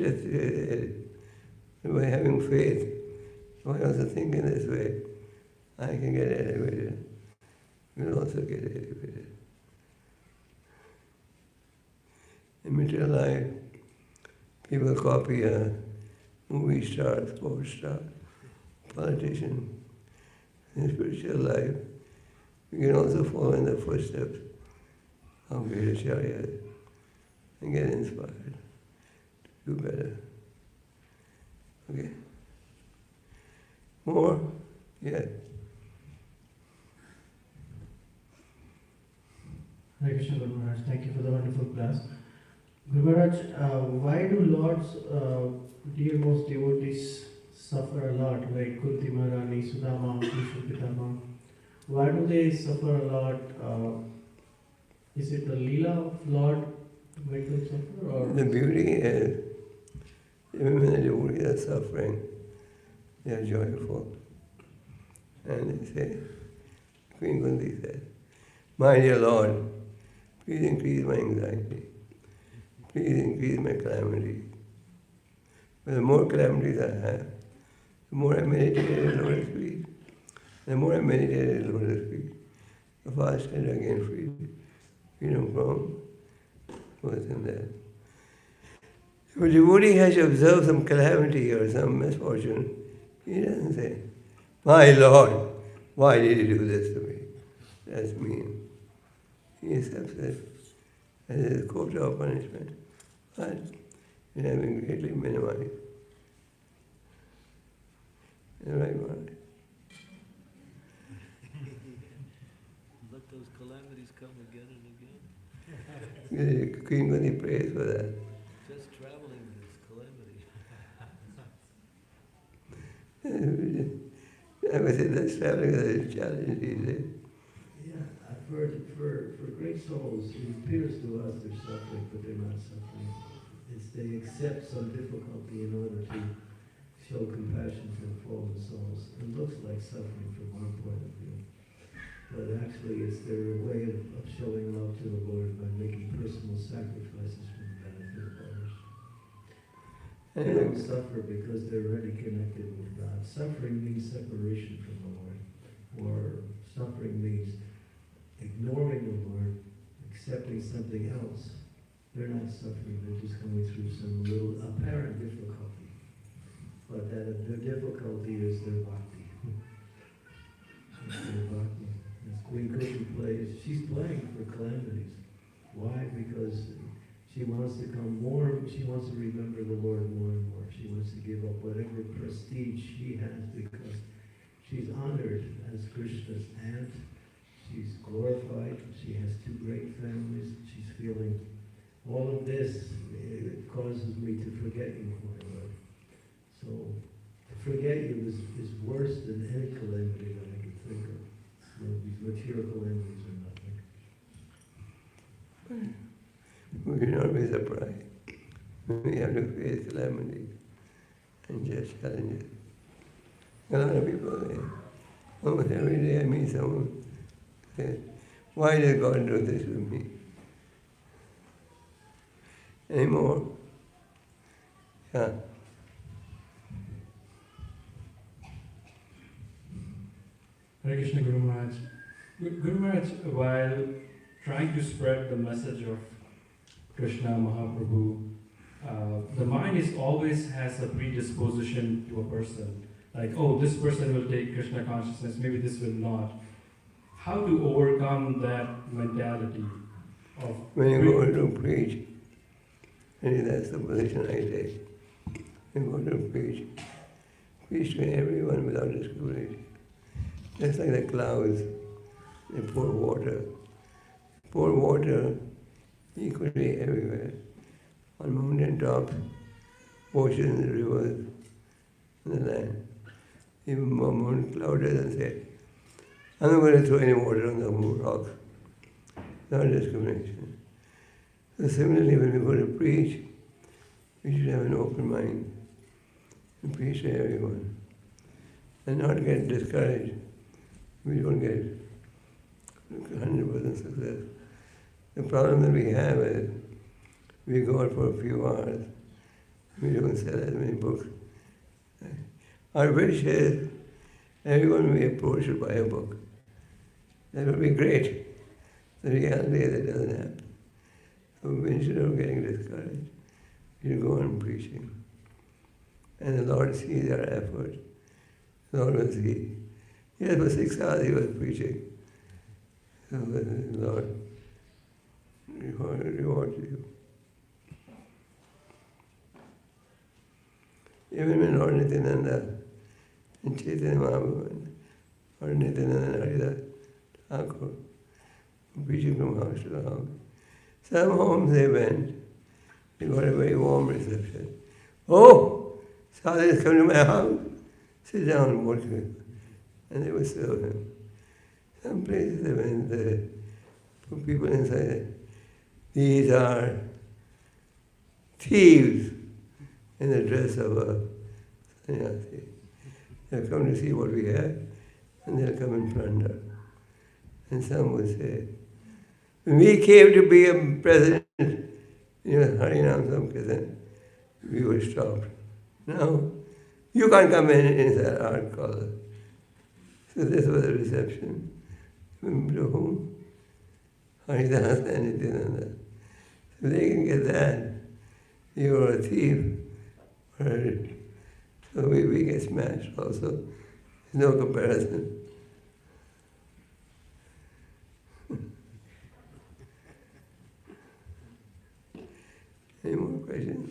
by having faith. If I also think in this way, I can get elevated. You will also get elevated. In material life, people copy a movie star, sports star, politician. In spiritual life, you can also follow in the footsteps of great Acharya and get inspired to do better. Okay? More? Yeah. Hare Krishna, Guru Maharaj. Thank you for the wonderful class. Guru Maharaj, why do Lord's dearmost devotees suffer a lot, like Kunti Maharani, Sudama, Krishna Pitama? Why do they suffer a lot? Is it the Leela of Lord to make them suffer? Or The beauty is, even when the devotees are suffering, they are joyful. And they say, Queen Kunti said, my dear Lord, please increase my anxiety. Please increase my calamity. But the more calamities I have, the more I meditate at Lotus feet. The more I meditate at Lotus feet, the faster I gain freedom from within that. If a devotee has to observe some calamity or some misfortune, he doesn't say, my Lord, why did you do this to me? That's mean. He accepts it as his quota of punishment, but it has been greatly minimized. Is that right, Maharaja? Let those calamities come again and again. Queen Kunti prays for that. Just traveling is calamity. I would say that's traveling is a challenge these days. Yeah, I've heard for great souls, it appears to us they're suffering, but they're not suffering. It's they accept some difficulty in order to show compassion for fallen souls. It looks like suffering from one point of view, but actually it's their way of showing love to the Lord by making personal sacrifices for the benefit of others. They don't suffer because they're already connected with God. Suffering means separation from the Lord, or suffering means ignoring the Lord, accepting something else. They're not suffering, they're just going through some little apparent difficulty. But that their difficulty is their bhakti. It's their bhakti. As Queen Krishna plays, she's playing for calamities. Why? Because she wants to come more, she wants to remember the Lord more and more. She wants to give up whatever prestige she has because she's honored as Krishna's aunt. She's glorified. She has two great families. She's feeling all of this. It causes me to forget you, my Lord. So to forget you is worse than any calamity that I can think of. these material calamities are nothing. We should not be surprised. We have to face calamities and just challenges. A lot of people say, almost every day I meet someone says, why does God do this with me? Any more? Yeah. Hare Krishna Guru Maharaj. Guru Maharaj, while trying to spread the message of Krishna Mahaprabhu, the mind is always has a predisposition to a person. Like, oh, this person will take Krishna consciousness, maybe this will not. How to overcome that mentality of... When you go to preach, and that's the position I take. You go to preach to everyone without discrimination. Just like the clouds, they pour water equally everywhere, on mountain tops, oceans, rivers, and the land. Even one cloud doesn't say, I'm not going to throw any water on the rocks. No discrimination. So similarly, when we go to preach, we should have an open mind and preach to everyone, and not get discouraged. We don't get 100% success. The problem that we have is we go out for a few hours, we don't sell as many books. Our wish is everyone will be approached to buy a book. That would be great. The reality is it doesn't happen. So instead of getting discouraged, we should go on preaching. And the Lord sees our effort. The Lord will see. Yes, for 6 hours he was preaching. So the Lord rewards you. Even when Lord Nityananda and Chaitanya Mahaprabhu or Nityananda and Haridas Thakur were preaching from house to house. Some homes they went, they got a very warm reception. Oh, Sadhu come to my house, sit down, work with him. And they would serve him. Some places they went, they put people inside. These are thieves in the dress of a sannyasi. They'll come to see what we have, and they'll come and plunder. And some would say, when we came to be a president, Harinam Sankirtan, we were stopped. Now, you can't come in inside our collar. So this was a reception. To whom? Haridas and Nityananda. So they can get that. You're a thief. So we get smashed also. There's no comparison. Any more questions?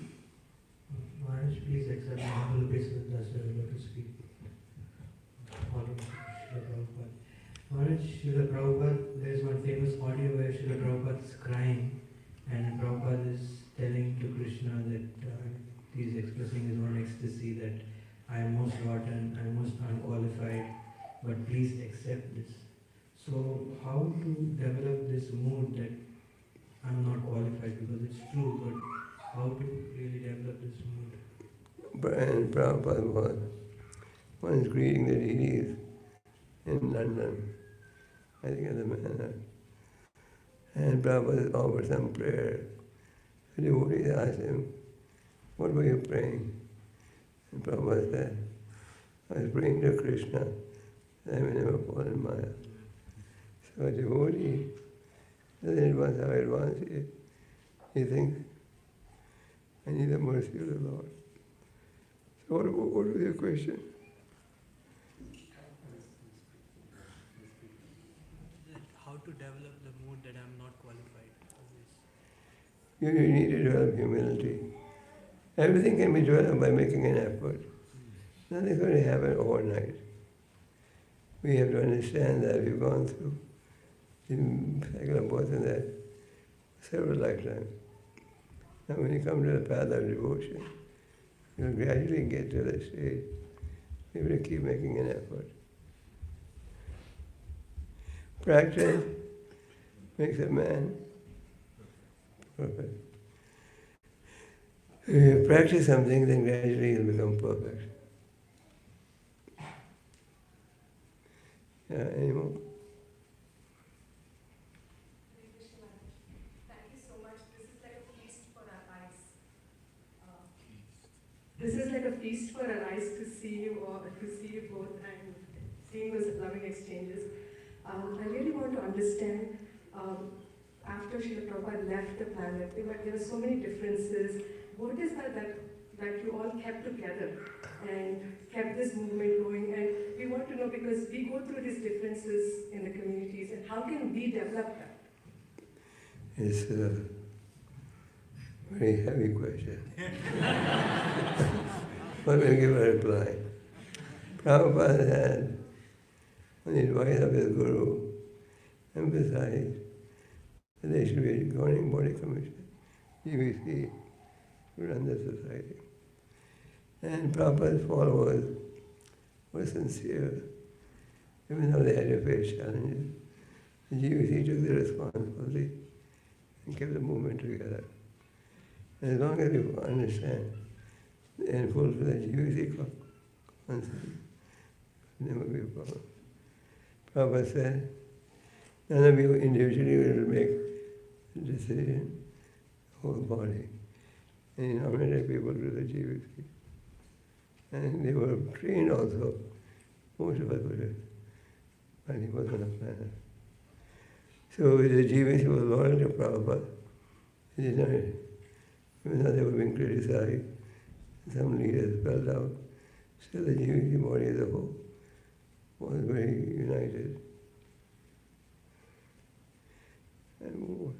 Maharaj, please accept my humble obeisance as I to speak. Maharaj, Srila Prabhupada, there is one famous audio where Srila Prabhupada is crying and Prabhupada is telling to Krishna that he is expressing his own ecstasy that I am most rotten, I am most unqualified, but please accept this. So how to develop this mood that I am not qualified, because it's true, but how to really develop this mood? And Prabhupada was once greeting the deities in London, I think in the manor. And Prabhupada offered some prayer. The devotees asked him, what were you praying? And Prabhupada said, I was praying to Krishna that I may never fall in Maya. So a devotee doesn't advance how advanced he is. He thinks, I need the mercy of the Lord. So what was your question? How to develop the mood that I am not qualified for this? You need to develop humility. Everything can be developed by making an effort. Nothing's going to happen overnight. We have to understand that we've gone through the cycle of birth and death several lifetimes. Now when you come to the path of devotion, you'll gradually get to the stage. You have to keep making an effort. Practice makes a man perfect. If you practice something, then gradually you'll become perfect. Yeah, any more? Thank you so much. This is like a feast for our eyes. This is like a feast for our eyes to see you all, to see you both and seeing those loving exchanges. I really want to understand, after Srila Prabhupada left the planet, there were so many differences. What is that you all kept together and kept this movement going? And we want to know, because we go through these differences in the communities, and how can we develop that? It's a very heavy question. But we'll give a reply. Prabhupada had, on the advice of his guru, emphasized that there should be a governing body commission, GBC, to run the society. And Prabhupada's followers were sincere, even though they had to face challenges. The GBC took the responsibility and kept the movement together. And as long as you understand and fulfill the GBC concept, there will never be a problem. Prabhupada said, none of you individually will make the decision, the whole body. And he nominated people to the GBC. And they were trained also. Most of us were, but he was on the planet. So the GBC was loyal to Prabhupada. He did not, even though they were being criticized, some leaders fell out. Still the GBC body as a whole was very united. And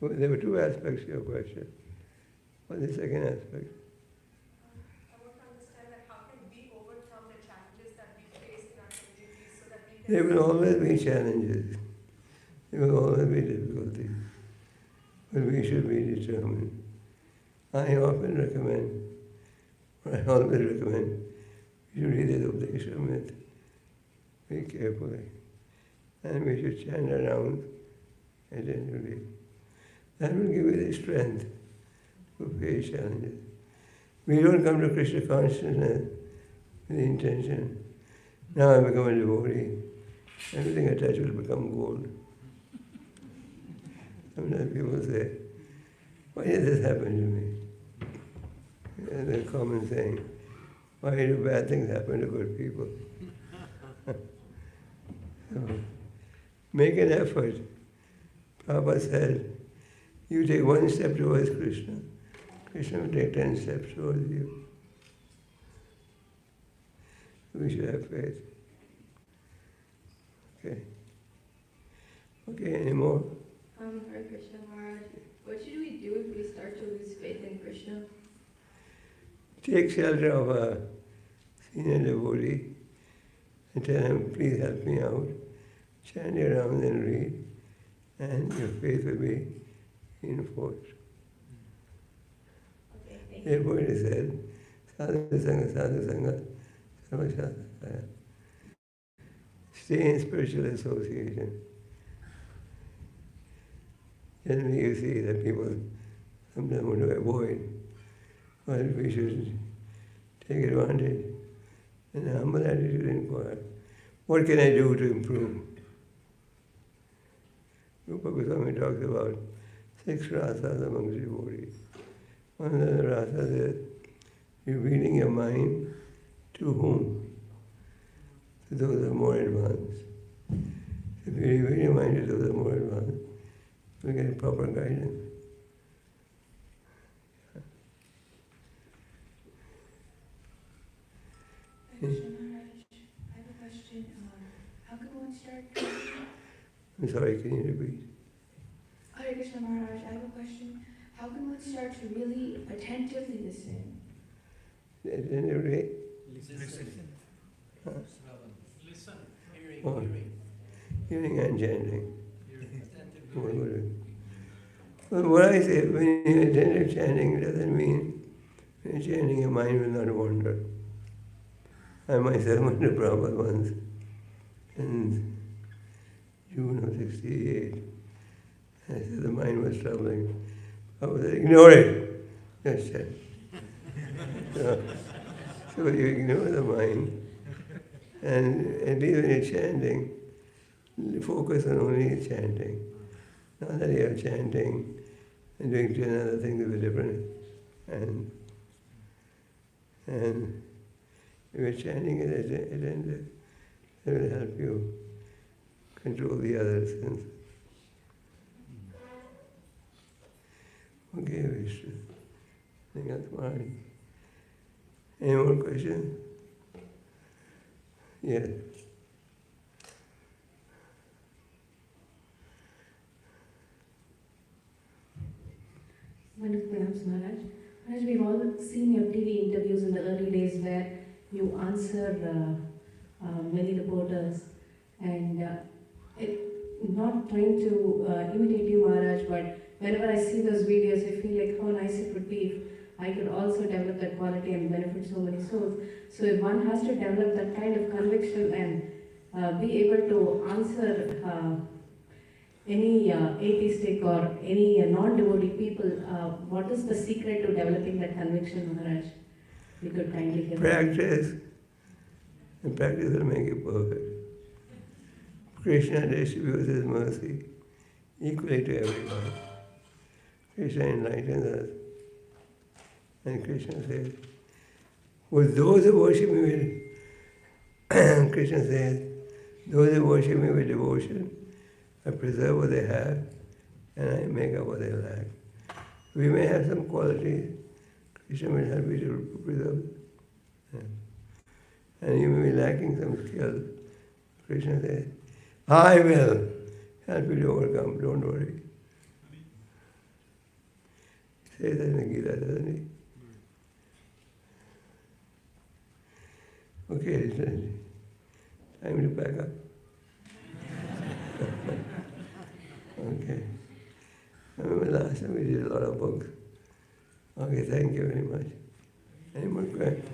there were two aspects to your question. What's the second aspect? I want to understand that how can we overcome the challenges that we face in our communities so that we can... There will always be challenges. There will always be difficulties. But we should be determined. I often recommend, or I always recommend, you should read the Updeshamrita very carefully. And we should chant around attentively. That will give you the strength to face challenges. We don't come to Krishna consciousness with the intention, now I become a devotee, everything I touch will become gold. Sometimes people say, why did this happen to me? And the common saying, why do bad things happen to good people? So, make an effort. Prabhupada said, you take one step towards Krishna, Krishna will take 10 steps towards you. We should have faith. Okay. Okay, any more? Hare Krishna Maharaj, what should we do if we start to lose faith in Krishna? Take shelter of a senior devotee and tell him, please help me out. Chant around and read, and your faith will be reinforced. Okay, thank you. Therefore it is said, sadhu sangha, sarvashastra. Stay in spiritual association. Generally you see that people sometimes want to avoid, but we should take advantage and humble attitude inquire. What can I do to improve? Gopal Goswami talks about 6 rasas amongst devotees. One of the rasas is revealing your mind to whom? To those who are more advanced. If you reveal your mind to those who are more advanced, you get proper guidance. Krishna Maharaj, I have a question. How can one start? I'm sorry, can you repeat? Hare Krishna Maharaj, I have a question. How can one start to really attentively listen? Attentively? Listen. Huh? Listen. Hearing. Oh. Hearing and chanting. Well, what I say, when you attentive chanting, doesn't mean when you're chanting your mind will not wander. I myself went to Prabhupada once, and June of 68. And I said the mind was troubling. I was like, ignore it. That's it. So you ignore the mind. And at least when you're chanting, focus on only chanting. Not that you're chanting and doing 10 other things that are different. And if you're chanting it attentive, it will help you control the other senses. Okay, we should think that's fine. Any more questions? Yes. Wonderful, perhaps, Maharaj. Maharaj, we've all seen your TV interviews in the early days where you answer many reporters, and not trying to imitate you, Maharaj, but whenever I see those videos, I feel like how nice it would be if I could also develop that quality and benefit so many souls. So if one has to develop that kind of conviction and be able to answer any atheistic or any non-devotee people, what is the secret to developing that conviction, Maharaj? We could kindly give Practice. And practice will make you perfect. Krishna distributes his mercy equally to everyone. Krishna enlightens us. And Krishna says, with those who worship me with, Krishna says, those who worship me with devotion, I preserve what they have, and I make up what they lack. We may have some qualities, Krishna will help you to preserve it. Yeah. And you may be lacking some skills. Krishna says, I will help you to overcome, don't worry. He says that in the Gita, doesn't he? Okay, it's time to pack up. Okay. I remember last time we did a lot of books. Okay, thank you very much. Any more questions?